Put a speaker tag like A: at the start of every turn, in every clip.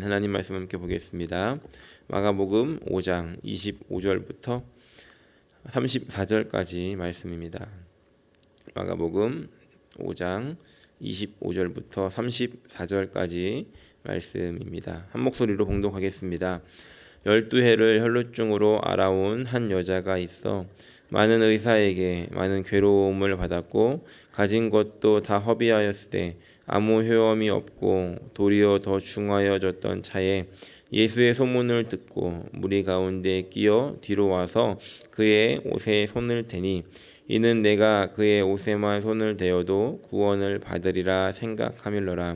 A: 하나님 말씀 함께 보겠습니다. 마가복음 5장 25절부터 34절까지 말씀입니다. 마가복음 5장 25절부터 34절까지 말씀입니다. 한 목소리로 봉독하겠습니다. 12해를 혈루증으로 앓아온 한 여자가 있어 많은 의사에게 많은 괴로움을 받았고 가진 것도 다 허비하였으되 아무 효험이 없고 도리어 더 중하여졌던 차에 예수의 소문을 듣고 무리 가운데 끼어 뒤로 와서 그의 옷에 손을 대니 이는 내가 그의 옷에만 손을 대어도 구원을 받으리라 생각하밀러라.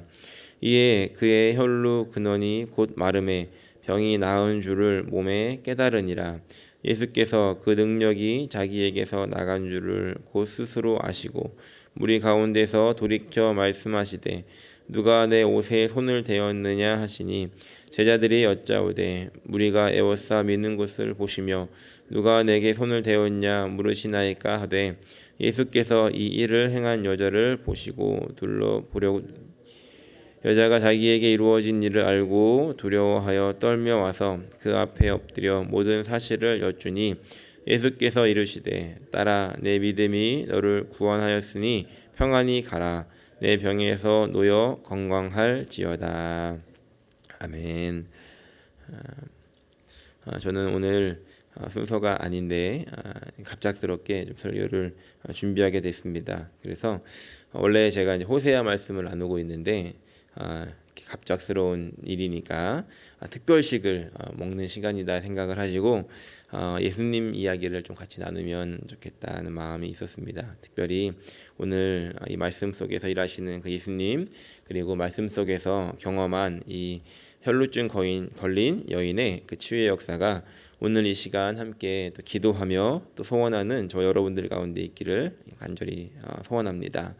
A: 이에 그의 혈루 근원이 곧 마름에 병이 나은 줄을 몸에 깨달으니라. 예수께서 그 능력이 자기에게서 나간 줄을 곧 스스로 아시고 무리 가운데서 돌이켜 말씀하시되 누가 내 옷에 손을 대었느냐 하시니 제자들이 여짜오되 무리가 에워싸 미는 것을 보시며 누가 내게 손을 대었냐 물으시나이까 하되 예수께서 이 일을 행한 여자를 보시고 둘러보려 여자가 자기에게 이루어진 일을 알고 두려워하여 떨며 와서 그 앞에 엎드려 모든 사실을 여쭈니 예수께서 이르시되 딸아 내 믿음이 너를 구원하였으니 평안히 가라 내 병에서 놓여 건강할지어다. 아멘. 저는 오늘 순서가 아닌데 갑작스럽게 좀 설교를 준비하게 됐습니다. 그래서 원래 제가 이제 호세아 말씀을 나누고 있는데 갑작스러운 일이니까 특별식을 먹는 시간이다 생각을 하시고 예수님 이야기를 좀 같이 나누면 좋겠다는 마음이 있었습니다. 특별히 오늘 이 말씀 속에서 일하시는 그 예수님 그리고 말씀 속에서 경험한 이 혈루증 걸린 여인의 그 치유의 역사가 오늘 이 시간 함께 또 기도하며 또 소원하는 저 여러분들 가운데 있기를 간절히 소원합니다.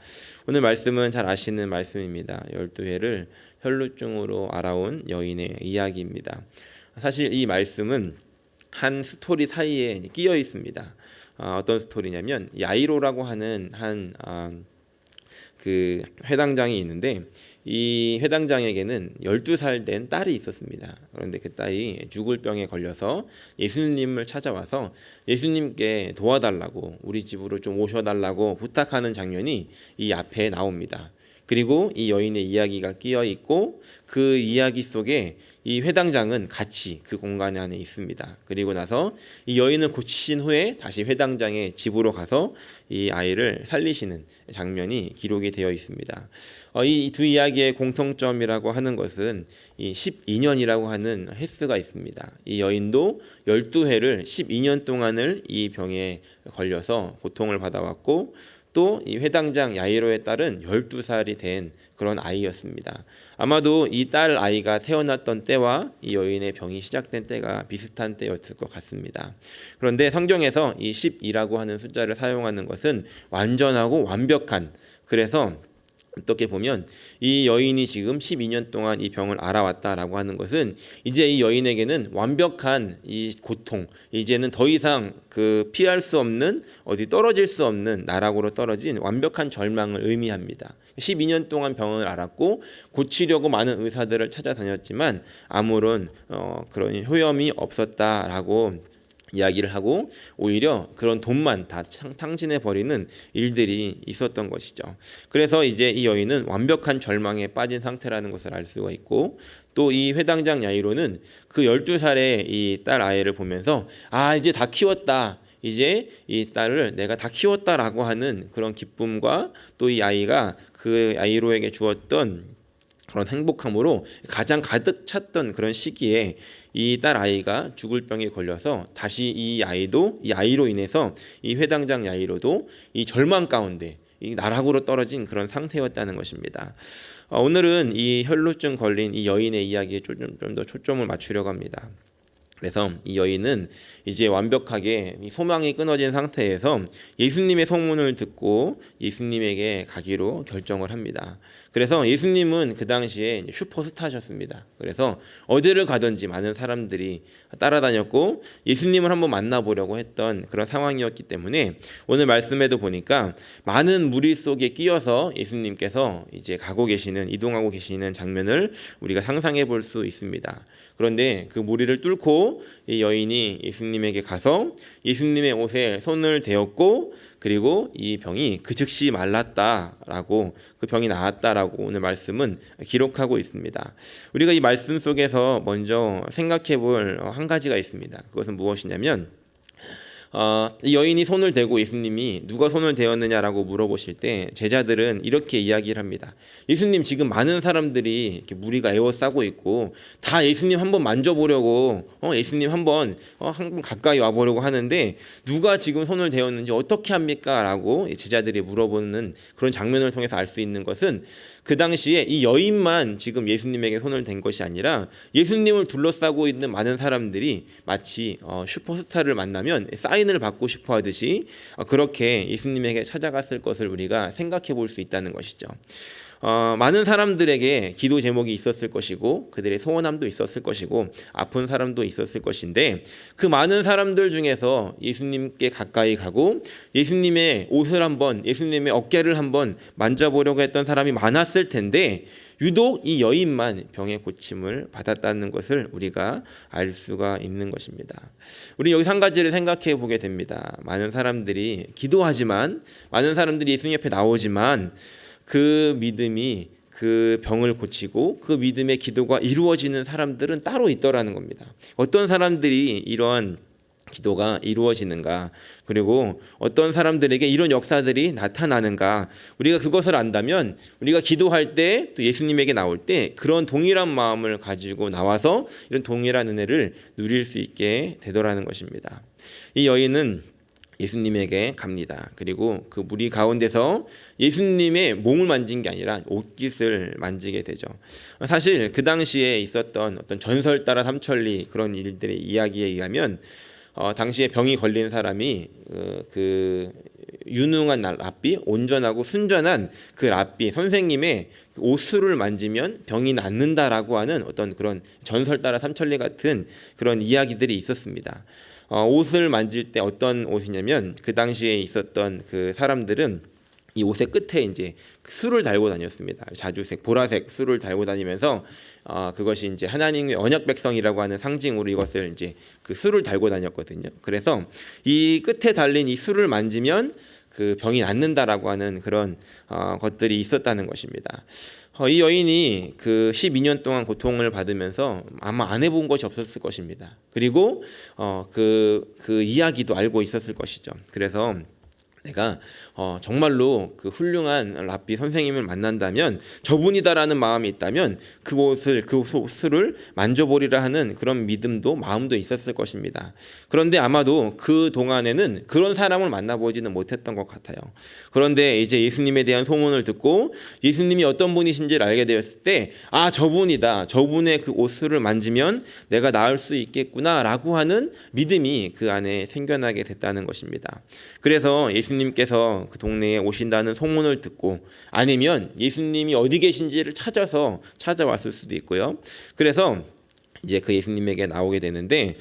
A: 오늘 말씀은 잘 아시는 말씀입니다. 12회를 혈루증으로 앓아온 여인의 이야기입니다. 사실 이 말씀은 한 스토리 사이에 끼어 있습니다. 어떤 스토리냐면 야이로라고 하는 한 그 회당장이 있는데 이 회당장에게는 12살 된 딸이 있었습니다. 그런데 그 딸이 죽을 병에 걸려서 예수님을 찾아와서 예수님께 도와달라고 우리 집으로 좀 오셔달라고 부탁하는 장면이 이 앞에 나옵니다. 그리고 이 여인의 이야기가 끼어 있고 그 이야기 속에 이 회당장은 같이 그 공간 안에 있습니다. 그리고 나서 이 여인을 고치신 후에 다시 회당장의 집으로 가서 이 아이를 살리시는 장면이 기록이 되어 있습니다. 이 두 이야기의 공통점이라고 하는 것은 이 12년이라고 하는 횟수가 있습니다. 이 여인도 12회를 12년 동안을 이 병에 걸려서 고통을 받아왔고 또 이 회당장 야이로의 딸은 12살이 된 그런 아이였습니다. 아마도 이 딸 아이가 태어났던 때와 이 여인의 병이 시작된 때가 비슷한 때였을 것 같습니다. 그런데 성경에서 이 12라고 하는 숫자를 사용하는 것은 완전하고 완벽한, 그래서 어떻게 보면 이 여인이 지금 12년 동안 이 병을 앓아왔다라고 하는 것은 이제 이 여인에게는 완벽한 이 고통, 이제는 더 이상 그 피할 수 없는 어디 떨어질 수 없는 나락으로 떨어진 완벽한 절망을 의미합니다. 12년 동안 병을 앓았고 고치려고 많은 의사들을 찾아다녔지만 아무런 그런 효험이 없었다라고 이야기를 하고 오히려 그런 돈만 다 탕진해 버리는 일들이 있었던 것이죠. 그래서 이제 이 여인은 완벽한 절망에 빠진 상태라는 것을 알 수가 있고 또 이 회당장 야이로는 그 12살의 이 딸 아이를 보면서 이제 다 키웠다. 이제 이 딸을 내가 다 키웠다라고 하는 그런 기쁨과 또 이 아이가 그 야이로에게 주었던 그런 행복함으로 가장 가득 찼던 그런 시기에 이 딸 아이가 죽을 병에 걸려서 다시 이 아이로 인해서 이 회당장 야이로도 이 절망 가운데 이 나락으로 떨어진 그런 상태였다는 것입니다. 오늘은 이 혈루증 걸린 이 여인의 이야기에 좀 더 초점을 맞추려고 합니다. 그래서 이 여인은 이제 완벽하게 소망이 끊어진 상태에서 예수님의 소문을 듣고 예수님에게 가기로 결정을 합니다. 그래서 예수님은 그 당시에 슈퍼스타셨습니다. 그래서 어디를 가든지 많은 사람들이 따라다녔고 예수님을 한번 만나보려고 했던 그런 상황이었기 때문에 오늘 말씀에도 보니까 많은 무리 속에 끼어서 예수님께서 이제 이동하고 계시는 장면을 우리가 상상해 볼 수 있습니다. 그런데 그 무리를 뚫고 이 여인이 예수님에게 가서 예수님의 옷에 손을 대었고 그리고 이 병이 그 즉시 말랐다라고, 그 병이 나았다라고 오늘 말씀은 기록하고 있습니다. 우리가 이 말씀 속에서 먼저 생각해 볼 한 가지가 있습니다. 그것은 무엇이냐면 이 여인이 손을 대고 예수님이 누가 손을 대었느냐라고 물어보실 때 제자들은 이렇게 이야기를 합니다. 예수님, 지금 많은 사람들이 이렇게 무리가 에워싸고 있고 다 예수님 한번 만져보려고 예수님 한번 가까이 와보려고 하는데 누가 지금 손을 대었는지 어떻게 합니까? 라고 제자들이 물어보는 그런 장면을 통해서 알 수 있는 것은 그 당시에 이 여인만 지금 예수님에게 손을 댄 것이 아니라 예수님을 둘러싸고 있는 많은 사람들이 마치 슈퍼스타를 만나면 사인을 받고 싶어 하듯이 그렇게 예수님에게 찾아갔을 것을 우리가 생각해 볼 수 있다는 것이죠. 많은 사람들에게 기도 제목이 있었을 것이고 그들의 소원함도 있었을 것이고 아픈 사람도 있었을 것인데 그 많은 사람들 중에서 예수님께 가까이 가고 예수님의 옷을 한번, 예수님의 어깨를 한번 만져보려고 했던 사람이 많았을 텐데 유독 이 여인만 병의 고침을 받았다는 것을 우리가 알 수가 있는 것입니다. 우리 여기서 한 가지를 생각해 보게 됩니다. 많은 사람들이 기도하지만, 많은 사람들이 예수님 옆에 나오지만 그 믿음이 그 병을 고치고 그 믿음의 기도가 이루어지는 사람들은 따로 있더라는 겁니다. 어떤 사람들이 이러한 기도가 이루어지는가, 그리고 어떤 사람들에게 이런 역사들이 나타나는가, 우리가 그것을 안다면 우리가 기도할 때 또 예수님에게 나올 때 그런 동일한 마음을 가지고 나와서 이런 동일한 은혜를 누릴 수 있게 되더라는 것입니다. 이 여인은 예수님에게 갑니다. 그리고 그 무리 가운데서 예수님의 몸을 만진 게 아니라 옷깃을 만지게 되죠. 사실 그 당시에 있었던 어떤 전설 따라 삼천리 그런 일들의 이야기에 의하면 당시에 병이 걸린 사람이 그 유능한 랍비, 온전하고 순전한 그 랍비 선생님의 옷수를 만지면 병이 낫는다라고 하는 어떤 그런 전설 따라 삼천리 같은 그런 이야기들이 있었습니다. 옷을 만질 때 어떤 옷이냐면 그 당시에 있었던 그 사람들은 이 옷의 끝에 이제 술을 달고 다녔습니다. 자주색, 보라색 술을 달고 다니면서 그것이 이제 하나님의 언약 백성이라고 하는 상징으로 이것을 이제 그 술을 달고 다녔거든요. 그래서 이 끝에 달린 이 술을 만지면 그 병이 낫는다라고 하는 그런 것들이 있었다는 것입니다. 이 여인이 그 12년 동안 고통을 받으면서 아마 안 해본 것이 없었을 것입니다. 그리고 그 이야기도 알고 있었을 것이죠. 그래서 내가 정말로 그 훌륭한 랍비 선생님을 만난다면 저분이다라는 마음이 있다면 그 옷을 만져보리라 하는 그런 믿음도 마음도 있었을 것입니다. 그런데 아마도 그 동안에는 그런 사람을 만나보지는 못했던 것 같아요. 그런데 이제 예수님에 대한 소문을 듣고 예수님이 어떤 분이신지를 알게 되었을 때 저분이다, 저분의 그 옷을 만지면 내가 나을 수 있겠구나라고 하는 믿음이 그 안에 생겨나게 됐다는 것입니다. 그래서 예수님께서 그 동네에 오신다는 소문을 듣고, 아니면 예수님이 어디 계신지를 찾아왔을 수도 있고요. 그래서 이제 그 예수님에게 나오게 되는데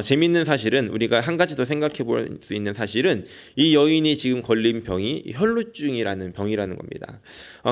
A: 재미있는 사실은, 우리가 한 가지 더 생각해 볼 수 있는 사실은 이 여인이 지금 걸린 병이 혈루증이라는 병이라는 겁니다.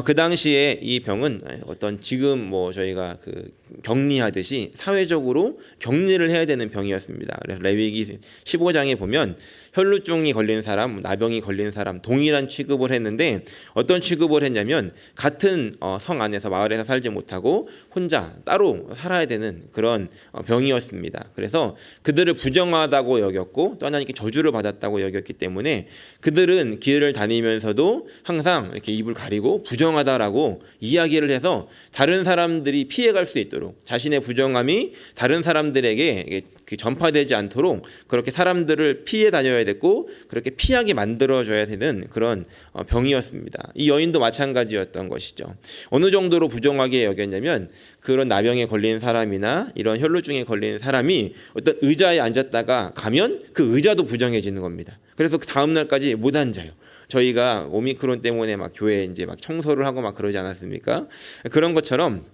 A: 그 당시에 이 병은 어떤 지금 뭐 저희가 그 격리하듯이 사회적으로 격리를 해야 되는 병이었습니다. 그래서 레위기 15장에 보면 혈루증이 걸린 사람, 나병이 걸린 사람 동일한 취급을 했는데 어떤 취급을 했냐면 같은 성 안에서 마을에서 살지 못하고 혼자 따로 살아야 되는 그런 병이었습니다. 그래서 그들을 부정하다고 여겼고 또 하나님께 저주를 받았다고 여겼기 때문에 그들은 길을 다니면서도 항상 이렇게 입을 가리고 부정하다라고 이야기를 해서 다른 사람들이 피해갈 수 있도록, 있도록, 자신의 부정함이 다른 사람들에게 그 전파되지 않도록 그렇게 사람들을 피해 다녀야 됐고 그렇게 피하게 만들어줘야 되는 그런 병이었습니다. 이 여인도 마찬가지였던 것이죠. 어느 정도로 부정하게 여겼냐면 그런 나병에 걸린 사람이나 이런 혈루증에 걸린 사람이 어떤 의자에 앉았다가 가면 그 의자도 부정해지는 겁니다. 그래서 그 다음 날까지 못 앉아요. 저희가 오미크론 때문에 막 교회 이제 막 청소를 하고 막 그러지 않았습니까? 그런 것처럼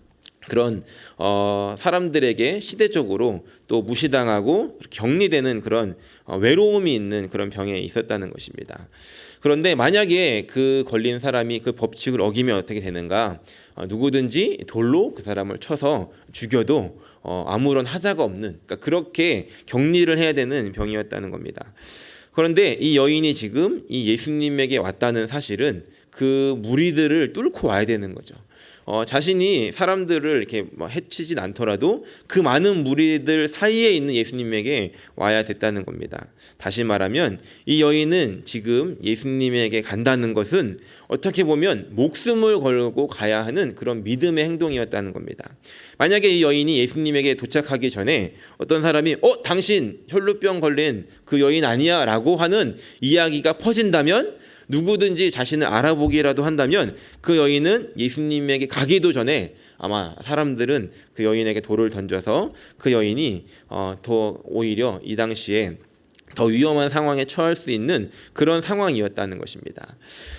A: 그런 사람들에게 시대적으로 또 무시당하고 격리되는 그런 외로움이 있는 그런 병에 있었다는 것입니다. 그런데 만약에 그 걸린 사람이 그 법칙을 어기면 어떻게 되는가? 누구든지 돌로 그 사람을 쳐서 죽여도 아무런 하자가 없는, 그러니까 그렇게 격리를 해야 되는 병이었다는 겁니다. 그런데 이 여인이 지금 이 예수님에게 왔다는 사실은 그 무리들을 뚫고 와야 되는 거죠. 자신이 사람들을 이렇게 해치진 않더라도 그 많은 무리들 사이에 있는 예수님에게 와야 됐다는 겁니다. 다시 말하면 이 여인은 지금 예수님에게 간다는 것은 어떻게 보면 목숨을 걸고 가야 하는 그런 믿음의 행동이었다는 겁니다. 만약에 이 여인이 예수님에게 도착하기 전에 어떤 사람이 당신 혈루병 걸린 그 여인 아니야 라고 하는 이야기가 퍼진다면, 누구든지 자신을 알아보기라도 한다면 그 여인은 예수님에게 가기도 전에 아마 사람들은 그 여인에게 돌을 던져서 그 여인이 더 오히려 이 당시에 더 위험한 상황에 처할 수 있는 그런 상황이었다는 것입니다.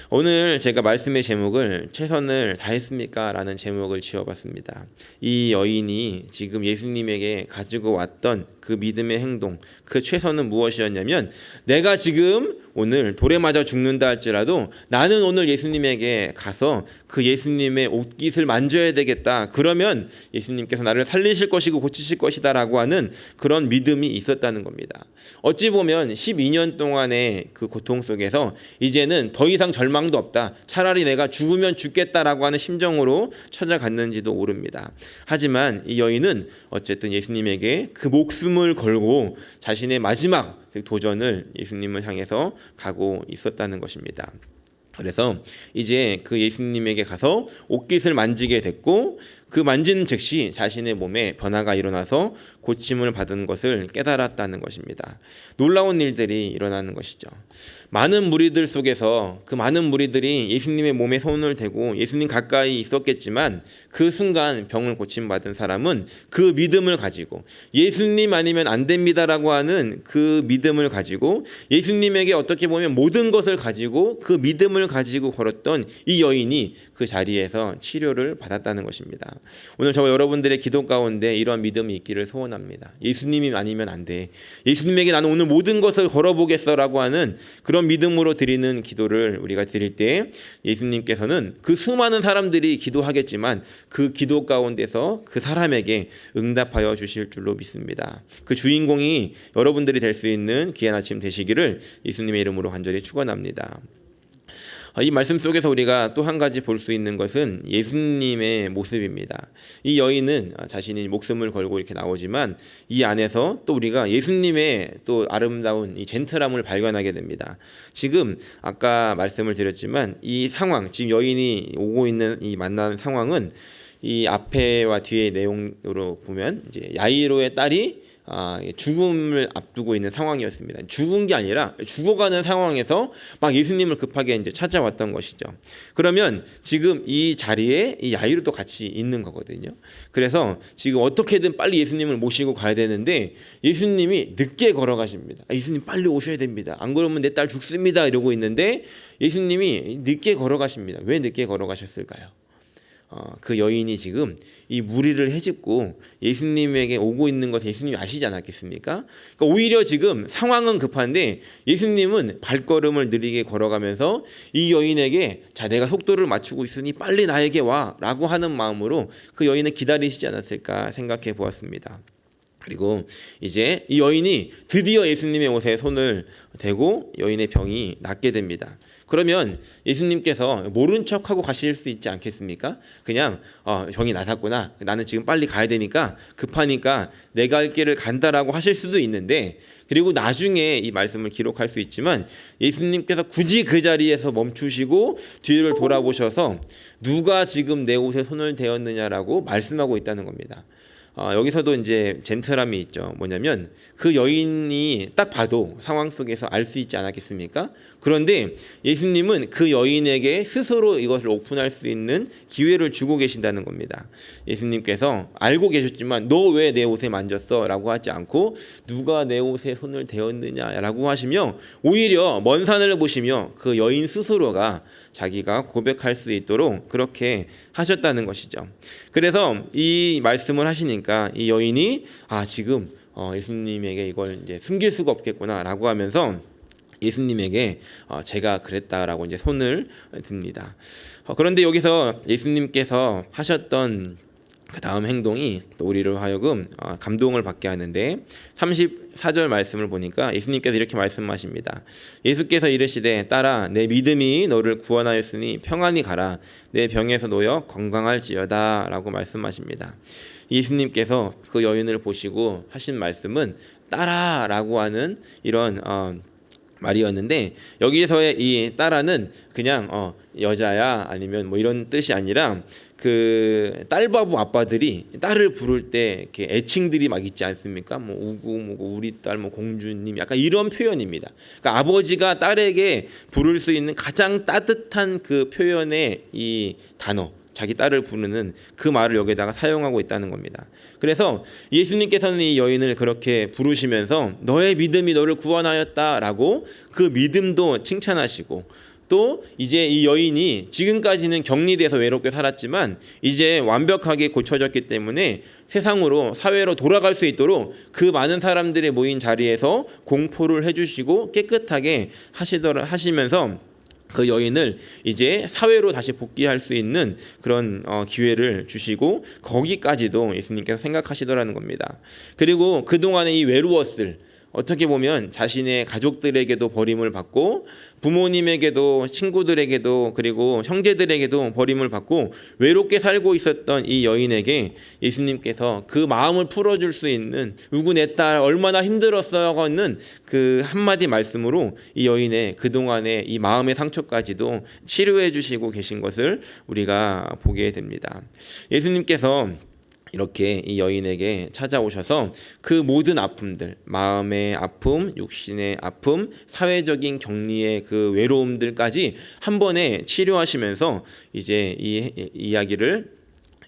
A: 오늘 제가 말씀의 제목을 최선을 다했습니까? 라는 제목을 지어봤습니다. 이 여인이 지금 예수님에게 가지고 왔던 그 믿음의 행동, 그 최선은 무엇이었냐면, 내가 지금 오늘 돌에 맞아 죽는다 할지라도 나는 오늘 예수님에게 가서 그 예수님의 옷깃을 만져야 되겠다. 그러면 예수님께서 나를 살리실 것이고 고치실 것이다 라고 하는 그런 믿음이 있었다는 겁니다. 어찌 보면 12년 동안의 그 고통 속에서 이제는 더 이상 절망도 없다, 차라리 내가 죽으면 죽겠다라고 하는 심정으로 찾아갔는지도 모릅니다. 하지만 이 여인은 어쨌든 예수님에게 그 목숨을 걸고 자신의 마지막 도전을 예수님을 향해서 가고 있었다는 것입니다. 그래서 이제 그 예수님에게 가서 옷깃을 만지게 됐고, 그 만지는 즉시 자신의 몸에 변화가 일어나서 고침을 받은 것을 깨달았다는 것입니다. 놀라운 일들이 일어나는 것이죠. 많은 무리들 속에서 그 많은 무리들이 예수님의 몸에 손을 대고 예수님 가까이 있었겠지만, 그 순간 병을 고침받은 사람은 그 믿음을 가지고 예수님 아니면 안 됩니다라고 하는 그 믿음을 가지고 예수님에게 어떻게 보면 모든 것을 가지고 그 믿음을 가지고 걸었던 이 여인이 그 자리에서 치료를 받았다는 것입니다. 오늘 저와 여러분들의 기도 가운데 이러한 믿음이 있기를 소원합니다. 예수님이 아니면 안 돼, 예수님에게 나는 오늘 모든 것을 걸어보겠어라고 하는 그런 믿음으로 드리는 기도를 우리가 드릴 때 예수님께서는 그 수많은 사람들이 기도하겠지만 그 기도 가운데서 그 사람에게 응답하여 주실 줄로 믿습니다. 그 주인공이 여러분들이 될 수 있는 귀한 아침 되시기를 예수님의 이름으로 간절히 축원합니다. 이 말씀 속에서 우리가 또 한 가지 볼 수 있는 것은 예수님의 모습입니다. 이 여인은 자신이 목숨을 걸고 이렇게 나오지만 이 안에서 또 우리가 예수님의 또 아름다운 이 젠틀함을 발견하게 됩니다. 지금 아까 말씀을 드렸지만 이 상황, 지금 여인이 오고 있는 이 만나는 상황은 이 앞에와 뒤의 내용으로 보면 이제 야이로의 딸이 죽음을 앞두고 있는 상황이었습니다. 죽은 게 아니라 죽어가는 상황에서 막 예수님을 급하게 이제 찾아왔던 것이죠. 그러면 지금 이 자리에 이 야이로도 같이 있는 거거든요. 그래서 지금 어떻게든 빨리 예수님을 모시고 가야 되는데 예수님이 늦게 걸어가십니다. 예수님 빨리 오셔야 됩니다. 안 그러면 내 딸 죽습니다. 이러고 있는데 예수님이 늦게 걸어가십니다. 왜 늦게 걸어가셨을까요? 그 여인이 지금 이 무리를 헤집고 예수님에게 오고 있는 것을 예수님이 아시지 않았겠습니까? 그러니까 오히려 지금 상황은 급한데 예수님은 발걸음을 느리게 걸어가면서 이 여인에게 자, 내가 속도를 맞추고 있으니 빨리 나에게 와 라고 하는 마음으로 그 여인을 기다리시지 않았을까 생각해 보았습니다. 그리고 이제 이 여인이 드디어 예수님의 옷에 손을 대고 여인의 병이 낫게 됩니다. 그러면 예수님께서 모른 척하고 가실 수 있지 않겠습니까? 그냥 병이 나았구나. 나는 지금 빨리 가야 되니까 급하니까 내가 갈 길을 간다라고 하실 수도 있는데, 그리고 나중에 이 말씀을 기록할 수 있지만 예수님께서 굳이 그 자리에서 멈추시고 뒤를 돌아보셔서 누가 지금 내 옷에 손을 대었느냐라고 말씀하고 있다는 겁니다. 여기서도 이제 젠틀함이 있죠. 뭐냐면 그 여인이 딱 봐도 상황 속에서 알 수 있지 않았겠습니까? 그런데 예수님은 그 여인에게 스스로 이것을 오픈할 수 있는 기회를 주고 계신다는 겁니다. 예수님께서 알고 계셨지만 너 왜 내 옷에 만졌어? 라고 하지 않고 누가 내 옷에 손을 대었느냐 라고 하시며 오히려 먼 산을 보시며 그 여인 스스로가 자기가 고백할 수 있도록 그렇게 하셨다는 것이죠. 그래서 이 말씀을 하시니까 이 여인이 지금 예수님에게 이걸 이제 숨길 수가 없겠구나라고 하면서 예수님에게 제가 그랬다라고 이제 손을 듭니다. 그런데 여기서 예수님께서 하셨던 그 다음 행동이 또 우리를 하여금 감동을 받게 하는데 34절 말씀을 보니까 예수님께서 이렇게 말씀하십니다. 예수께서 이르시되 딸아 내 믿음이 너를 구원하였으니 평안히 가라 내 병에서 놓여 건강할지어다 라고 말씀하십니다. 예수님께서 그 여인을 보시고 하신 말씀은 딸아 라고 하는 이런 말이었는데, 여기서의 이 딸아는 그냥 여자야 아니면 뭐 이런 뜻이 아니라 그 딸바보 아빠들이 딸을 부를 때 이렇게 애칭들이 막 있지 않습니까? 뭐 우구, 뭐 우리 딸, 뭐 공주님, 약간 이런 표현입니다. 그러니까 아버지가 딸에게 부를 수 있는 가장 따뜻한 그 표현의 이 단어, 자기 딸을 부르는 그 말을 여기다가 사용하고 있다는 겁니다. 그래서 예수님께서는 이 여인을 그렇게 부르시면서 너의 믿음이 너를 구원하였다라고 그 믿음도 칭찬하시고, 또 이제 이 여인이 지금까지는 격리돼서 외롭게 살았지만 이제 완벽하게 고쳐졌기 때문에 세상으로 사회로 돌아갈 수 있도록 그 많은 사람들이 모인 자리에서 공포를 해주시고 깨끗하게 하시면서 그 여인을 이제 사회로 다시 복귀할 수 있는 그런 기회를 주시고 거기까지도 예수님께서 생각하시더라는 겁니다. 그리고 그동안에 이 외로웠을, 어떻게 보면 자신의 가족들에게도 버림을 받고 부모님에게도 친구들에게도 그리고 형제들에게도 버림을 받고 외롭게 살고 있었던 이 여인에게 예수님께서 그 마음을 풀어줄 수 있는 우구 내 딸 얼마나 힘들었어요는 그 한마디 말씀으로 이 여인의 그동안의 이 마음의 상처까지도 치료해 주시고 계신 것을 우리가 보게 됩니다. 예수님께서 이렇게 이 여인에게 찾아오셔서 그 모든 아픔들, 마음의 아픔, 육신의 아픔, 사회적인 격리의 그 외로움들까지 한 번에 치료하시면서 이제 이 이야기를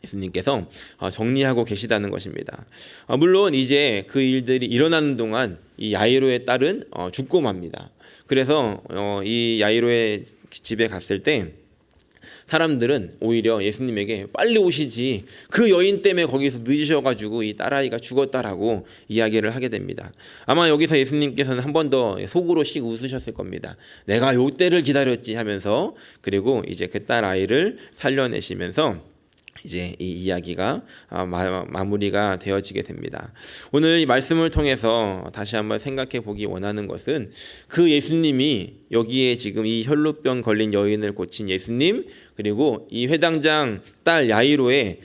A: 예수님께서 정리하고 계시다는 것입니다. 물론 이제 그 일들이 일어나는 동안 이 야이로의 딸은 죽고 맙니다. 그래서 이 야이로의 집에 갔을 때 사람들은 오히려 예수님에게 빨리 오시지 그 여인 때문에 거기서 늦으셔가지고 이 딸아이가 죽었다라고 이야기를 하게 됩니다. 아마 여기서 예수님께서는 한 번 더 속으로 씩 웃으셨을 겁니다. 내가 요 때를 기다렸지 하면서, 그리고 이제 그 딸아이를 살려내시면서 이제 이 이야기가 마무리가 되어지게 됩니다. 오늘 이 말씀을 통해서 다시 한번 생각해 보기 원하는 것은 그 예수님이 여기에 지금 이 혈루병 걸린 여인을 고친 예수님, 그리고 이 회당장 딸 야이로의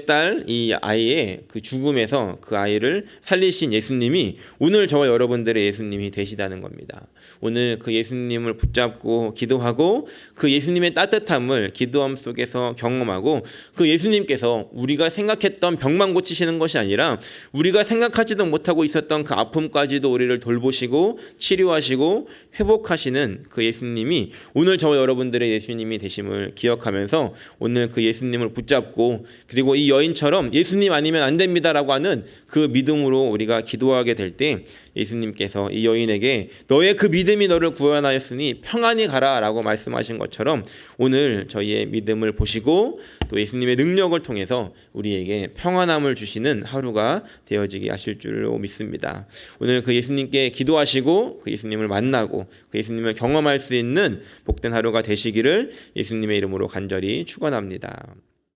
A: 딸 이 아이의 그 죽음에서 그 아이를 살리신 예수님이 오늘 저와 여러분들의 예수님이 되시다는 겁니다. 오늘 그 예수님을 붙잡고 기도하고 그 예수님의 따뜻함을 기도함 속에서 경험하고 그 예수님께서 우리가 생각했던 병만 고치시는 것이 아니라 우리가 생각하지도 못하고 있었던 그 아픔까지도 우리를 돌보시고 치료하시고 회복하시는 그 예수님이 오늘 저와 여러분들의 예수님이 되심을 기억하면서 오늘 그 예수님을 붙잡고, 그리고 이 여인처럼 예수님 아니면 안 됩니다라고 하는 그 믿음으로 우리가 기도하게 될 때 예수님께서 이 여인에게 너의 그 믿음이 너를 구원하였으니 평안히 가라라고 말씀하신 것처럼 오늘 저희의 믿음을 보시고 또 예수님의 능력을 통해서 우리에게 평안함을 주시는 하루가 되어지게 하실 줄로 믿습니다. 오늘 그 예수님께 기도하시고 그 예수님을 만나고 그 예수님을 경험할 수 있는 복된 하루가 되시기를 예수님의 이름으로 간절히 축원합니다.